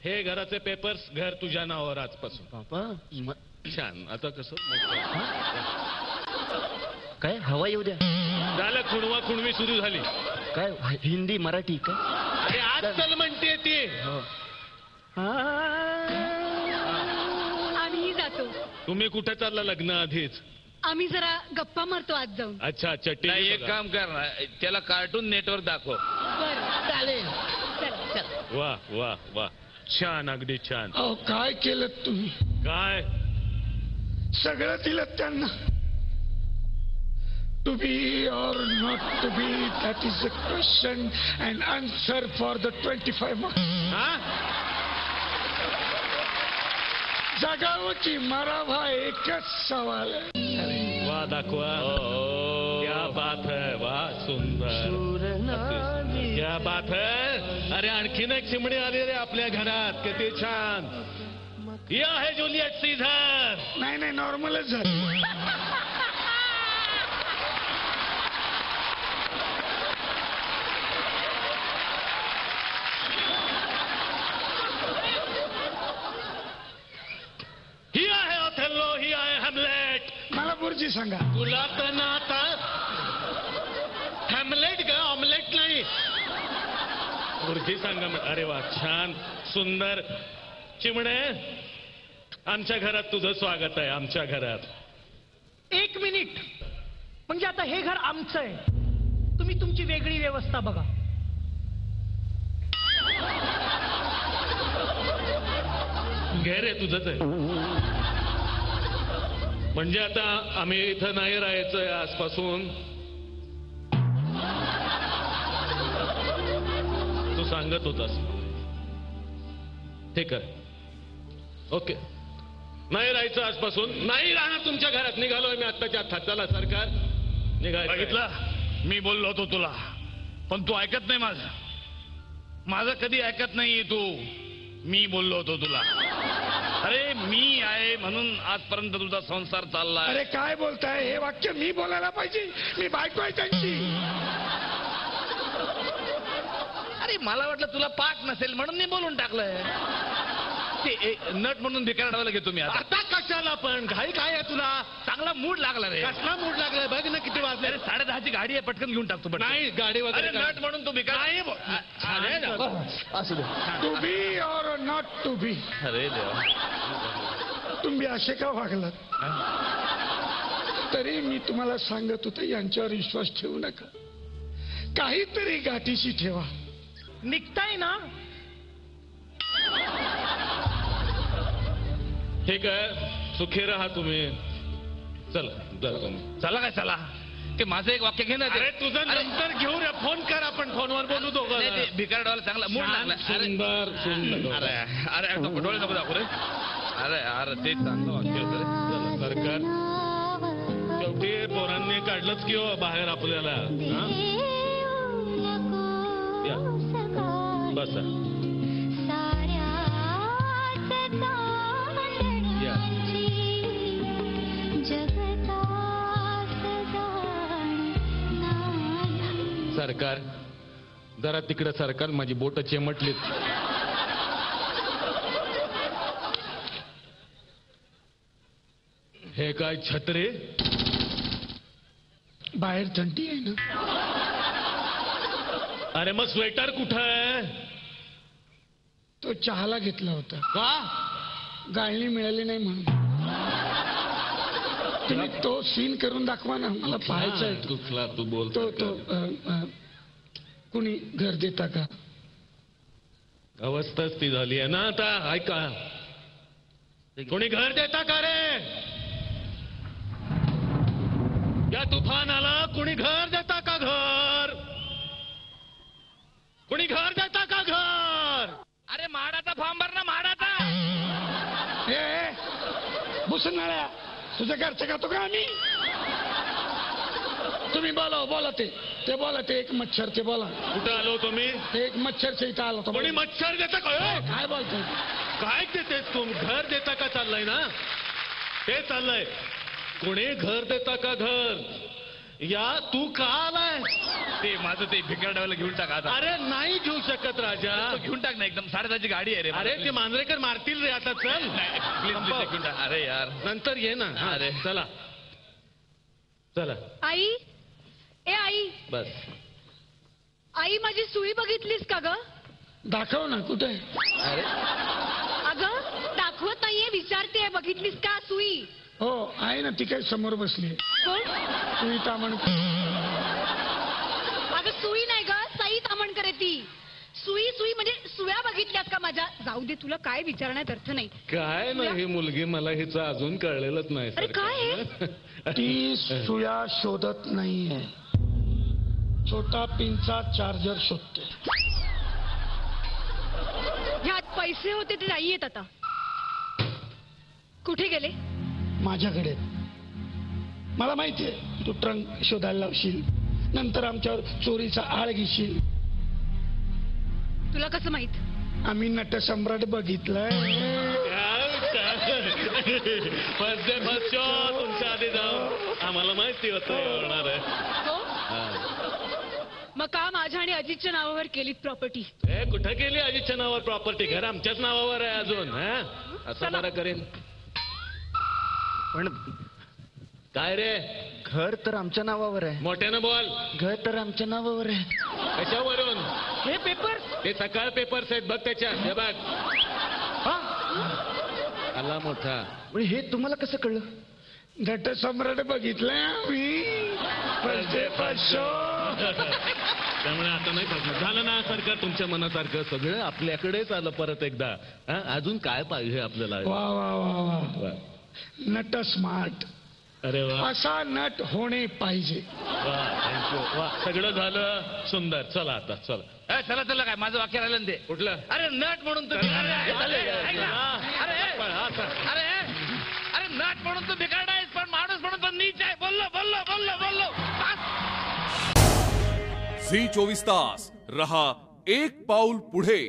हे घराचे पेपर्स घर तुझ्या नावावर आजपासून. बाबा छान. आता कसं काय हवा येऊ द्या. झालं. खुणवा खुणवी सुरू झाली. काय हिंदी मराठी काय? अरे आज चल म्हणते ती. आम्ही जातो. तुम्ही कुठे चालला लग्न आधीच? आम्ही जरा गप्पा मारतो आज जाऊन. अच्छा अच्छा ठीक नाही, आहे. एक काम कर ना, त्याला कार्टून नेटवर्क दाखव. बरं चालेल. चला. वा वा वा छान. अगदी छान. अहो काय केलं तुम्ही? काय सगळं दिलं त्यांना. To be or not to be, that is a question and answer for the 25 marks. हा? जगावं की मरावा एकच सवाल आहे. वा दाखवा. क्या बात है. वा सुंदर. क्या बात है. अरे आणखीन एक चिमणी आली रे आपल्या घरात. किती छान. या आहे जुलियट सीझर. नाही नाही नॉर्मलच झालं. ही आहे ऑथेल्लो. ही आहे हॅमलेट. मला बुर्जी सांगा. तुला तर ना आता हॅमलेट का ऑमलेट नाही. बुर्जी सांगा. अरे वा छान सुंदर. चिमणे आमच्या घरात तुझं स्वागत आहे. आमच्या घरात. 1 मिनिट. म्हणजे आता हे घर आमचं आहे. तुम्ही तुमची वेगळी व्यवस्था बघा. घर आहे तुझंच आहे. म्हणजे आता आम्ही इथं नाही राहायचंय आजपासून. तू सांगत होतास. ठीक आहे. ओके. नाही राहायचं आजपासून. नाही राहणार तुमच्या घरात. निघालोय मी आत्ताच्या आत्ता. चला सरकार निघायचं. बघितलं, मी बोललो होतो तुला, पण तू ऐकत नाही माझं. माझं कधी ऐकत नाहीये तू. मी बोललो होतो तुला. अरे मी आहे म्हणून आजपर्यंत तुझा संसार चाललाय. अरे काय बोलताय? हे वाक्य मी बोलायला पाहिजे. मी बायको आहे त्यांची. अरे मला वाटलं तुला पाठ नसेल म्हणून मी बोलून टाकलंय. ते नट म्हणून भिकारडावाला घेतो मी आता. आता कशाला पण? घाई काय आहे तुला? चांगला मूड लागला रे. कसला मूड लागलाय? बघ ना किती वाजले. अरे 10:30ची गाडी आहे, पटकन घेऊन टाकतो. नाही गाडी वगैरे अरे नट म्हणून तू भिकार. असू द्या. To be or not to बी. अरे देवा. तुम्ही असे का वागलात? तरी मी तुम्हाला सांगत होतो यांच्यावर विश्वास ठेवू नका. काहीतरी गाठीशी ठेवा. निघताय ना? ठीक आहे. सुखी राहा तुम्ही. चला जा तुम्ही. चला काय चला की माझं एक वाक्य घे ना. अरे तुझं नंतर घेऊ रे. फोन कर. आपण फोनवर बोलू दोघं. भिकारडावाला चांगला मूड लागला. सुंदर सुंदर. अरे अरे डोळे नको दाखवू रे. अरे अरे ते चांगलं वाक्य होतं रे. चला सरकार. शेवटी पोरांनी काढलंच की हो बाहेर आपल्याला. हा? या बसा. या. सरकार जरा तिकडे सरकार. माझी बोट चेमटलीत. हे काय छत्री? बाहेर थंडी आहे ना. अरे मग स्वेटर कुठं आहे? तो चहाला घेतला होता. का? गाळणी मिळाली नाही म्हणून. तुम्ही तो सीन करून दाखवा ना. मला पाहायचा आहे. कुठला तू बोल. तो कुणी घर देता का? अवस्थाच ती झाली आहे ना आता. ऐका. कोणी घर देता का रे? या तुफानाला कोणी घर देता का? घर कोणी घर देता का? घर. अरे म्हाडाचा फॉर्म भर ना. म्हाडाचा. हे भुसनाळ्या तुझं घरचं करतो का आम्ही? तुम्ही बोला ते बोला. ते एक मच्छर ते बोला. कुठं आलो तुम्ही? ते एक मच्छरच्या इथं आलो होतो. कोणी मच्छर देता का? काय बोलतोय? काय देतेस तू? घर देता का चाललंय ना? ते चाललंय. कोणी घर देता का? घर. या तू का आलाय? ते माझं ते भिकारड्याला घेऊन टाक आता. अरे नाही घेऊ शकत राजा. तो घेऊन टाक ना, एकदम 10:30ची गाडी आहे रे. अरे ते मांजरेकर मारतील रे आता. चल प्लीज घेऊन टाक. अरे यार नंतर ये ना. हा, अरे. चला चला. आई ए आई बस. आई माझी सुई बघितलीस का ग? दाखव ना कुठे. अरे अगं दाखवत नाहीये, विचारते बघितलीस का सुई? हो आहे ना, ती काय समोर बसली. कोण? सुई तामण. अगं सुई नाही ग, सई तामणकर आहे ती. सुई सुई म्हणजे सुया बघितल्यास का माझ्या? जाऊ दे, तुला काय विचारण्यात अर्थ नाही. काय ना ही मुलगी, मला हिचं अजून कळलेलंच नाही. अरे काय आहे? ती सुया शोधत नाहीये, छोटा पिनचा चार्जर शोधते. ह्यात पैसे होते ते नाहीयेत आता. कुठे गेले? माझ्याकडे. मला माहितीये तू ट्रंक शोधायला लावशील, नंतर आमच्यावर चोरीचा आळ घेशील. तुला कसं माहित? आम्ही नटसम्राट बघितलंय. फर्स्ट डे फर्स्ट शो तुमच्या आधी जाऊ. आम्हाला माहिती होतं हे होणार आहे. हो हा. मग का माझ्या आणि अजितच्या नावावर केलीत प्रॉपर्टी? ए कुठं केली अजितच्या नावावर प्रॉपर्टी? घर आमच्याच नावावर आहे अजून. हा असं चला. बरं करेन. पण काय रे? घर तर आमच्या नावावर आहे. मोठ्यानं बोल. घर तर आमच्या नावावर आहे. कशावरून? हे पेपर ते सकाळ पेपर्स आहेत बघ त्याच्यात. हे बघ. आला मोठा. पण हे तुम्हाला कसं कळलं? नटसम्राट बघितलंय आम्ही. First day first show. त्यामुळे आता नाही पाहिजे. झालं ना सरकार तुमच्या मनासारखं सगळं आपल्याकडेच आलं परत एकदा. हा अजून काय पाहिजे आपल्याला? वा वा वा वा. वा. नट स्मार्ट. अरे वा असा नट होणे पाहिजे. वा थँक्यू. वा सगळं झालं सुंदर. चला आता चला. चला चला. काय माझं वाक्य राहिलं ना ते? कुठलं? अरे नट म्हणून तुम्ही अरे अरे नट म्हणून तू भिकारडा आहेस, पण माणूस म्हणून पण नीच आहे. बोललो बोललो बोललो बोललो. झी 24 तास रहा एक पाऊल पुढे.